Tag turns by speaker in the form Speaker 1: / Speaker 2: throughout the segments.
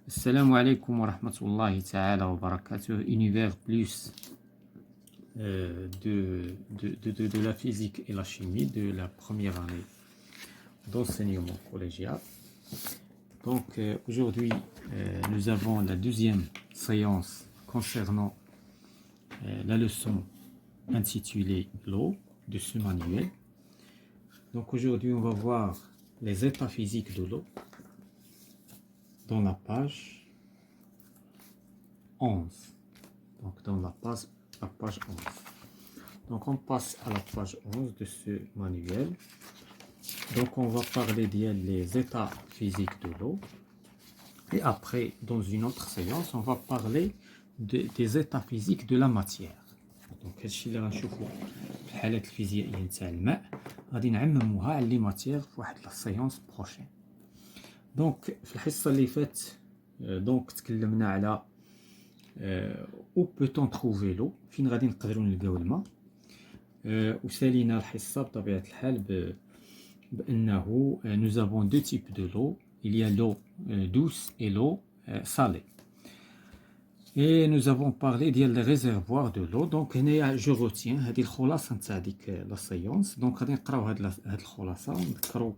Speaker 1: Assalamu alaikum wa rahmatullahi ta'ala wa barakatuh. Univers plus de la physique et la chimie de la première année d'enseignement collégial. Donc aujourd'hui, nous avons la deuxième séance concernant la leçon intitulée l'eau de ce manuel. Donc aujourd'hui, on va voir les états physiques de l'eau dans la page 11. Donc dans la page 11. Donc on passe à la page 11 de ce manuel. Donc on va parler des états physiques de l'eau. Et après, dans une autre séance, on va parler des états physiques de la matière. Donc هادشي اللي غنشوفو في الحالات الفيزيائية نتاع الماء غادي نعمموها على لي ماتيير في واحد لا سيونس بروشين. دونك في الحصة اللي فات دونك تكلمنا على او بوتون تروفي لو، فين غادي نقدروا نلقاو الماء، وسالينا الحصة بطبيعة الحال بأنه nous avons deux types de l'eau. Il y a l'eau douce et l'eau salée. Et nous avons parlé des réservoirs de l'eau. Donc هنايا جو روتيان هذه الخلاصة نتاع ديك لا سيونس. دونك غادي نقراو هاد الخلاصة ونذكروا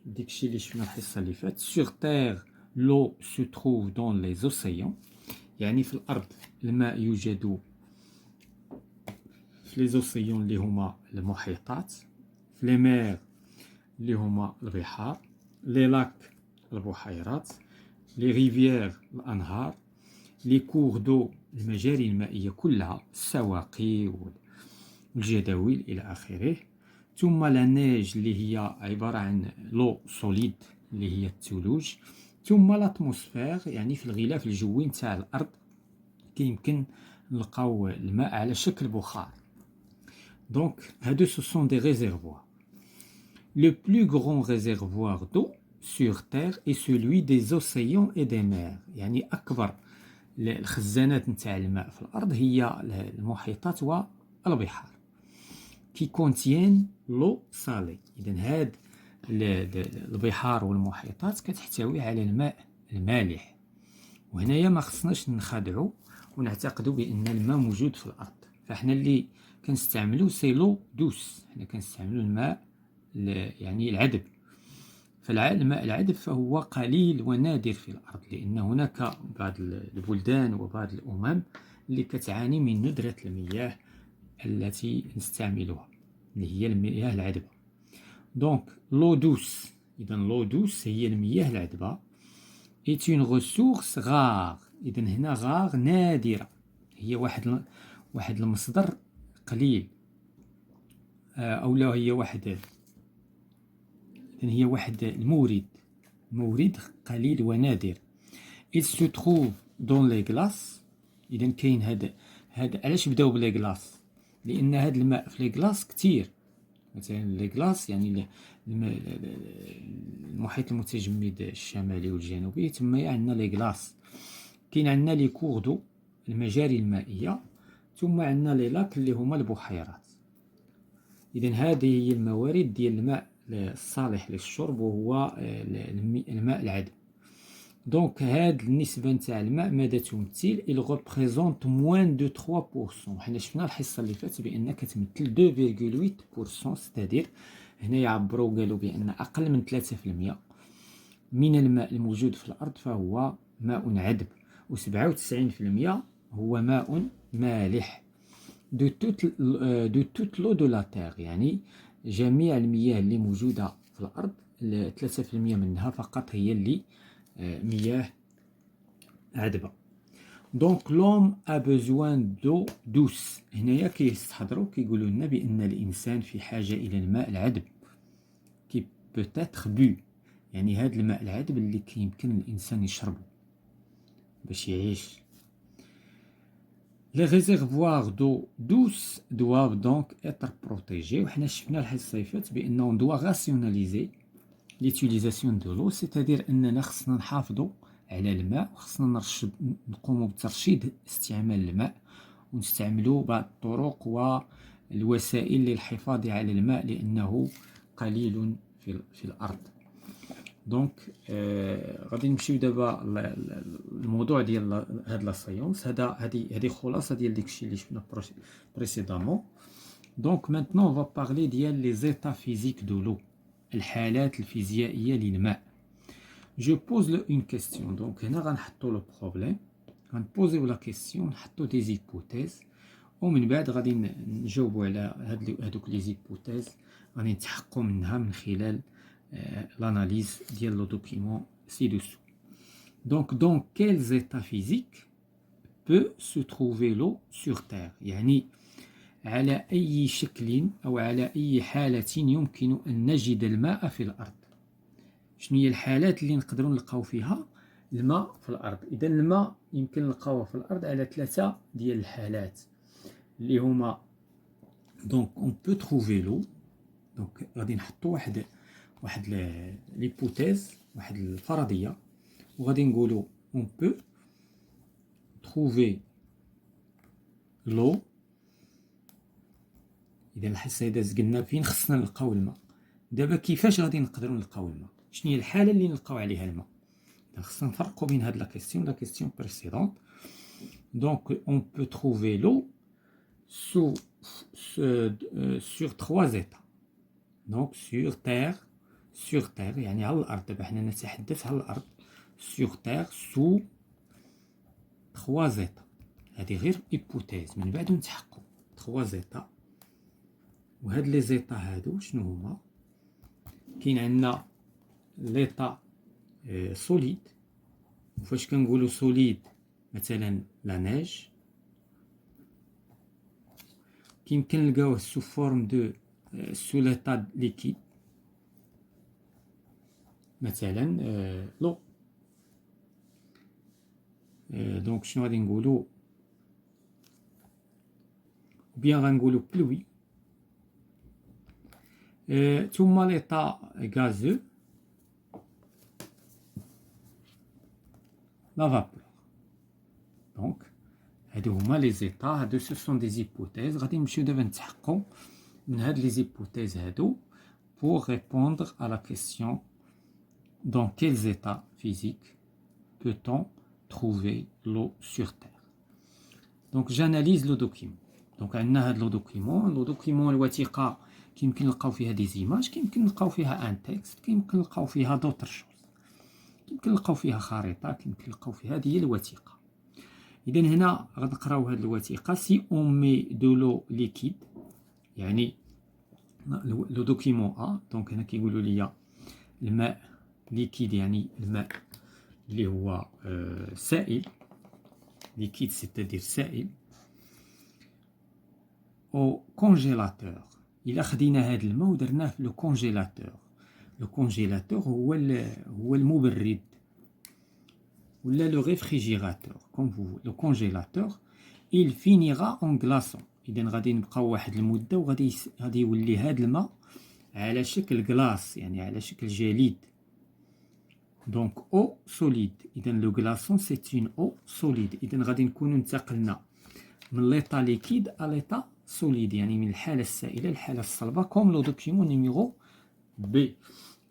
Speaker 1: داكشي اللي شفنا الحصة اللي فات. Sur terre, l'eau se trouve dans les océans. يعني في الأرض الماء يوجد في les océans اللي هما المحيطات، في les mers اللي هما البحار، les lacs البحيرات، les rivières الأنهار، les cours d'eau المجاري المائية كلها، السواقي والجداول إلى آخره. ثم لا نيج اللي هي عبارة عن لو سوليد اللي هي الثلوج. ثم لاتموسفير يعني في الغلاف الجوي نتاع الأرض كيمكن نلقاو الماء على شكل بخار. دونك هادو سو سون دي ريزيرفوار. Le plus grand réservoir d'eau sur Terre est celui des océans et des mers. يعني أكبر الخزانات نتاع الماء في الأرض هي المحيطات والبحار. qui contiennent l'eau salée. إذن هاد البحار والمحيطات كتحتوي على الماء المالح. وهنايا ما خصناش نخادعوا ونعتقدوا بأن الماء موجود في الأرض. فاحنا اللي كنستعملو سي لو دوس، حنا كنستعملو الماء يعني العذب. فالماء العذب فهو قليل ونادر في الأرض، لأن هناك بعض البلدان وبعض الأمم اللي كتعاني من ندرة المياه التي نستعملها اللي هي المياه العذبة. دونك لو دوس، إذا لو دوس هي المياه العذبة. est une ressource rare. إذا هنا غار نادرة، هي واحد المصدر قليل، أو لا هي هي واحد المورد قليل ونادر. il se trouve dans les glaces. إذا كاين هذا علاش بداو بلي غلاس؟ لأن هذا الماء في لي غلاس كتير. مثلا لي غلاس يعني المحيط المتجمد الشمالي والجنوبي، تما عندنا لي غلاس. كاين عندنا لي كور دو المجاري المائية، ثم عندنا لي لاك اللي هما البحيرات. إذن هذه هي الموارد ديال الماء الصالح للشرب، وهو الماء العذب. دونك هاد النسبة نتاع الماء ماذا تمثل؟ il représente moins de 3%. حنا شفنا الحصة اللي فاتت بأن كتمثل 2.8%، ستادير هنا يعبروا قالوا بأن أقل من 3% من الماء الموجود في الأرض فهو ماء عذب، و97% هو ماء مالح. de toute l'eau de la terre، يعني جميع المياه اللي موجودة في الأرض 3% منها فقط هي اللي مياه عذبة. دونك لوم ا بوزوان دو دوس. هنايا كيستحضروا كيقولوا لنا بأن الإنسان في حاجة إلى الماء العذب كي بوتيتر بو، يعني هذا الماء العذب اللي كيمكن الإنسان يشربه باش يعيش. Les réservoirs d'eau douce doivent donc être protégés. وحنا شفنا الحصة اللي فاتت بأنه on doit rationaliser l'utilisation de l'eau، c'est-à-dire أننا خصنا نحافظوا على الماء، وخصنا نقوموا بترشيد استعمال الماء، ونستعملوا بعض الطرق والوسائل للحفاظ على الماء لأنه قليل في الأرض. دونك غادي نمشيو دابا الموضوع ديال هاد لا سايونس. هادي خلاصه ديال داكشي اللي شفنا بريسيدامون. دونك مانتنون اون فا بارلي ديال لي زيتا فيزيك دو لو، الحالات الفيزيائيه للماء. جو بوز لو اون كيستيون. دونك هنا غنحطو لو بروبليم، غنبوزيو لا كيستيون، نحطو دي زيبوتيز، ومن بعد غادي نجاوبو على هادوك لي زيبوتيز، غادي نتحققو منها من خلال l'analyse ديال لو دوكيمون ci-dessous. Donc, dans quels états physiques peut se trouver l'eau sur Terre؟ يعني على أي شكل أو على أي حالة يمكن أن نجد الماء في الأرض. شنو هي الحالات اللي نقدروا نلقاو فيها الماء في الأرض؟ إذا الماء يمكن نلقاوه في الأرض على 3 ديال الحالات اللي هما donc on peut trouver l'eau. donc غادي نحطوا واحد ليبوتيز، واحد الفرضيه، وغادي نقولوا on peut trouver l'eau. اذا الحصه دازت قلنا فين خصنا نلقاو الماء. دابا كيفاش غادي نقدروا نلقاو الماء؟ شنو هي الحاله اللي نلقاو عليها الماء؟ اذا خصنا نفرقوا بين هاد لا كيسيون بريسيدونت. donc on peut trouver l'eau sur 3 états. donc sur terre يعني على الارض. دابا حنا نتحدث على الارض. sur terre sous 3 états. هذه غير هيبوتيز، من بعد نتحققوا 3 états. وهاد لي زيتا هادو شنو هما؟ كاين عندنا ليطا سوليد. وفاش كنقولوا سوليد مثلا لا نيج، كيمكن نلقاوه سو فورم دو سو ليطا ليكيد مثلا لو. دونك شنو غادي نقولوا؟ بيان غنقولوا بلوي. ثم ليطا غازو لا فابور. دونك هادو هما لي زيتا. هادو سو سون دي زيبوتيز. غادي نمشيو دابا نتحققوا من هاد لي زيبوتيز هادو pour répondre à la question dans quels états physiques peut-on trouver l'eau sur Terre. donc j'analyse le document. donc عندنا هاد لو دوكيمون الوثيقه كيمكن نلقاو فيها دي زيماج، كيمكن نلقاو فيها ان تكست، كيمكن نلقاو فيها دوطر شوز، كيمكن نلقاو فيها خريطه، كيمكن نلقاو فيها هذه هي الوثيقه. اذا هنا غنقراو هاد الوثيقه. سي اون مي دو لو ليكيد، يعني لو دوكيمون ا. دونك هنا كيقولوا لي الماء ليكيد، يعني الماء اللي هو سائل. ليكيد سيتادير سائل. او كونجيلاتور، الا خدينا هاد الماء ودرناه في لو كونجيلاتور. لو كونجيلاتور هو المبرد ولا لو ريفريجيراتور كوم فو. لو كونجيلاتور il finira en glaçon. اذا غادي نبقاو واحد المده وغادي يولي هاد الماء على شكل كلاص، يعني على شكل جليد. دونك او سوليد. اذا لو غلاصون سي اون او سوليد. اذا غادي نكونوا انتقلنا من ليطا ليكيد ا ليطا سوليد، يعني من الحاله السائله للحاله الصلبه، كوم لو دوكيمون نيميرو بي.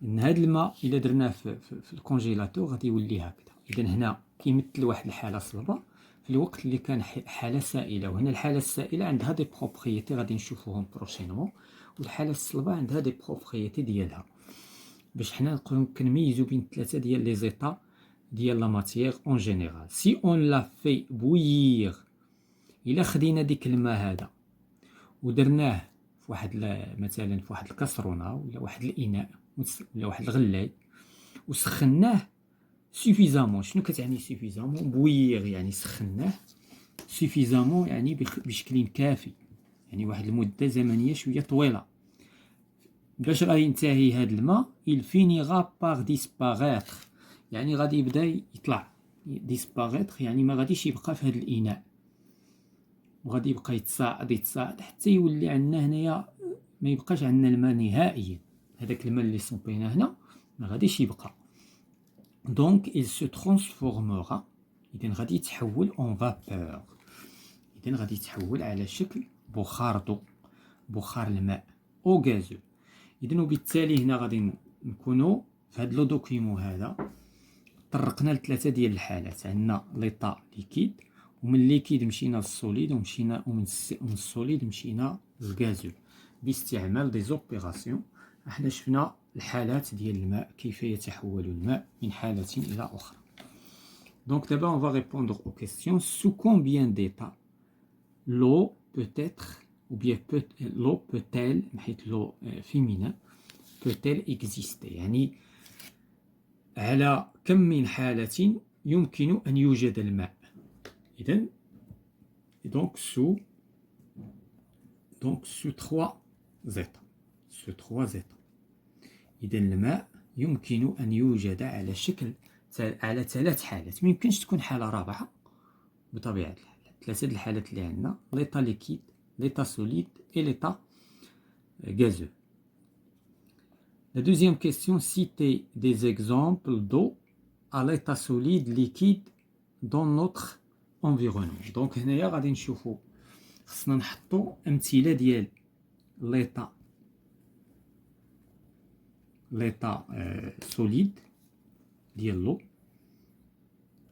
Speaker 1: ان هاد الماء الا درناه في الكونجيلاتور غادي يولي هكذا. اذا هنا كيمثل واحد الحاله صلبه في الوقت اللي كان حاله سائله. وهنا الحاله السائله عندها دي بروبريتي غادي نشوفوهم بروشينمون، والحاله الصلبه عندها دي بروبريتي ديالها، باش حنا نقدروا كنميزوا بين 3 ديال لي زيتا ديال لا ماتيير اون جينيرال. سي اون لا في بويير، الا خدينا ديك الماء هذا ودرناه في واحد مثلا في واحد الكاسرونه ولا واحد الاناء ولا واحد الغلاي وسخناه سوفيزامون. شنو كتعني سوفيزامون؟ بويير يعني سخناه، سوفيزامون يعني بشكل كافي، يعني واحد المده زمنيه شويه طويله. باش غادي ينتهي هذا الماء il finira par disparaître، يعني غادي يبدا يطلع. disparaître يعني ما غاديش يبقى في هذا الاناء، وغادي يبقى يتصاعد حتى يولي عندنا هنايا ما يبقاش عندنا الماء نهائيا. هذاك الماء اللي صبيناه هنا ما غاديش يبقى. donc il se transformera، اذا غادي يتحول en vapeur، اذا غادي يتحول على شكل بخار ضوء، بخار الماء او غازو. اذا وبالتالي هنا غادي نكونوا في هذا لو دوكيمون هذا طرقنا لثلاثه ديال الحالات. عندنا ليطا ليكيد، ومن ليكيد مشينا للسوليد، ومن السوليد مشينا للغازو باستعمال دي زوبيراسيون. احنا شفنا الحالات ديال الماء، كيف يتحول الماء من حالة إلى أخرى. Donc d'abord on va répondre aux questions. Sous combien d'états l'eau peut être, ou bien l'eau peut-elle, l'eau féminin, peut-elle exister؟ يعني على كم من حالة يمكن أن يوجد الماء. إذن donc sous trois états. Sous trois états. إذا الماء يمكن أن يوجد على ثلاث حالات. ما يمكنش تكون حالة رابعة بطبيعة الحال. ثلاثة الحالات اللي عندنا: ليطا ليكيد، ليطا سوليد et l'état gazeux. La deuxième question: citez des exemples d'eau à l'état solide, liquide dans notre environnement. Donc هنايا غادي نشوفوا، خصنا نحطوا أمثلة ديال l'état solide de l'eau,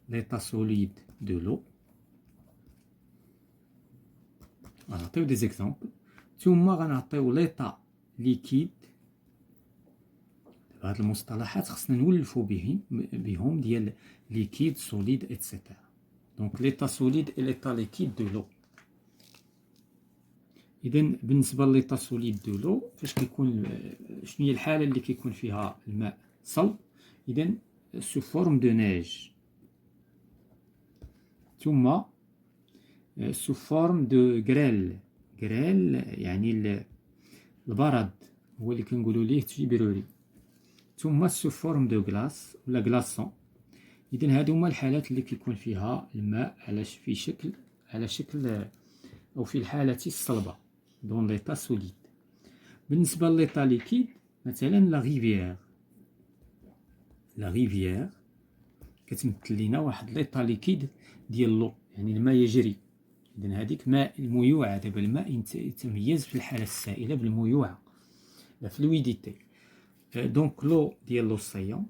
Speaker 1: l'état solide de l'eau. غنعطيو des exemples. ثم غنعطيو l'état liquide. هاد المصطلحات خصنا نولفو بهم ديال liquide, solide, etc. Donc l'état solide et l'état liquide de l'eau. إذا بالنسبة لليطا سوليد دو لو، فاش كيكون، شنو هي الحالة اللي كيكون فيها الماء صلب؟ إذا سو فورم دو نيج، ثم سو فورم دو غريل. غريل يعني البرد، هو اللي كنقولوا ليه تفيبروري. ثم سو فورم دو غلاس ولا غلاسون. إذا هادو هما الحالات اللي كيكون فيها الماء على شكل أو في الحالة الصلبة، دون ليطا سوليد. بالنسبة لليطا ليكيد، مثلا لا ريفيير كتمثل لينا واحد ليطا ليكيد ديال لو، يعني الماء يجري. إذن هذيك ماء الميوعة. دابا الماء يتميز في الحالة السائلة بالميوعة، لا فلويديتي. دونك لو ديال لوسيون.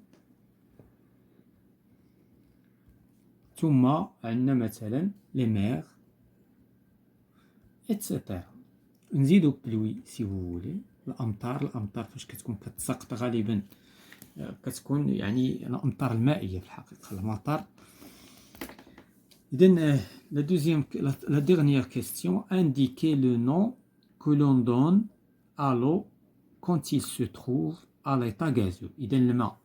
Speaker 1: ثم عندنا مثلا لي مير اتسيتيرا. نزيدو بلوي سي فولي، الامطار فاش كتكون كتساقط غالبا كتكون يعني الامطار المائيه في الحقيقه، المطر. اذا la dernière question: indiquez le nom que l'on donne à l'eau quand il se trouve à l'état gazeux. اذا الماء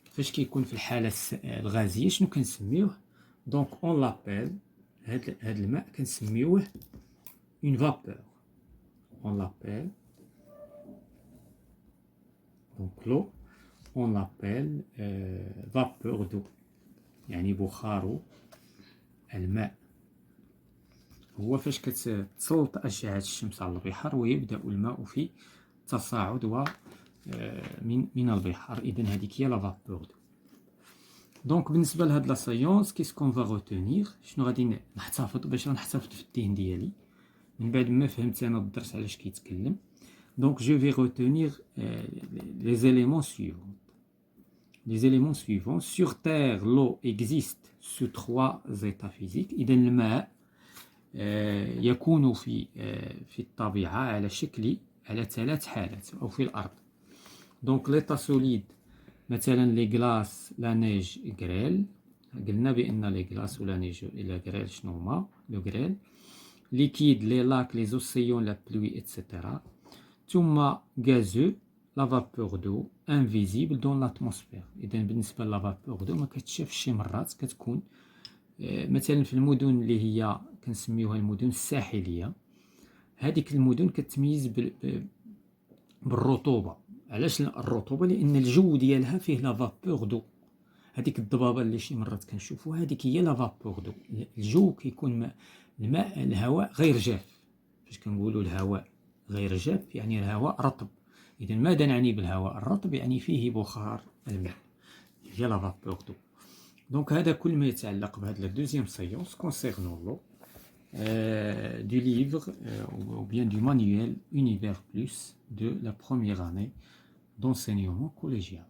Speaker 1: فاش كيكون في الحاله الغازيه شنو كنسميوه؟ دونك اون لابيل، هاد الماء كنسميوه une vapeur. On l'appelle, donc l'eau, on l'appelle vapeur d'eau. يعني بخار الماء. هو فاش كتسلط أشعة الشمس على البحر ويبدأ الماء في تصاعد من البحر. إذن هذيك هي لا فابور دو. دونك بالنسبة لهاد لا سايونس، كيسكون فا غوتونيغ؟ شنو غادي نحتفظ باش نحتفظ في الذهن ديالي من بعد ما فهمت أنا الدرس علاش كيتكلم؟ Donc je vais retenir les éléments suivants. Les éléments suivants: sur Terre, l'eau existe sous trois états physiques. إذا الماء يكون في الطبيعة على ثلاث حالات، أو في الأرض. Donc l'état solide، مثلا لي غلاس، لا نيج، غريل. قلنا بأن لي غلاس ولا نيج إلى غريل شنو هما؟ لو غريل. liquide, les lacs, les océans, la pluie, etc. ثم gazeux, la vapeur d'eau invisible dans l'atmosphère. إذا بالنسبة لا vapeur d'eau ما كتشافش شي مرات، كتكون مثلا في المدن اللي هي كنسميوها المدن الساحلية. هذيك المدن كتميز بالرطوبة. علاش الرطوبة؟ لأن الجو ديالها فيه لا vapeur d'eau. هذيك الضبابة اللي شي مرات كنشوفوها، هذيك هي لا vapeur d'eau. الجو كيكون الهواء غير جاف. فاش كنقولوا الهواء غير جاف يعني الهواء رطب. إذا ماذا نعني بالهواء الرطب؟ يعني فيه بخار الماء، هي لا فابور دو. دونك هذا كل ما يتعلق بهذا لا دوزيام سايونس كونسيرنون لو du livre ou bien du manuel Univers Plus de la première année d'enseignement collégial.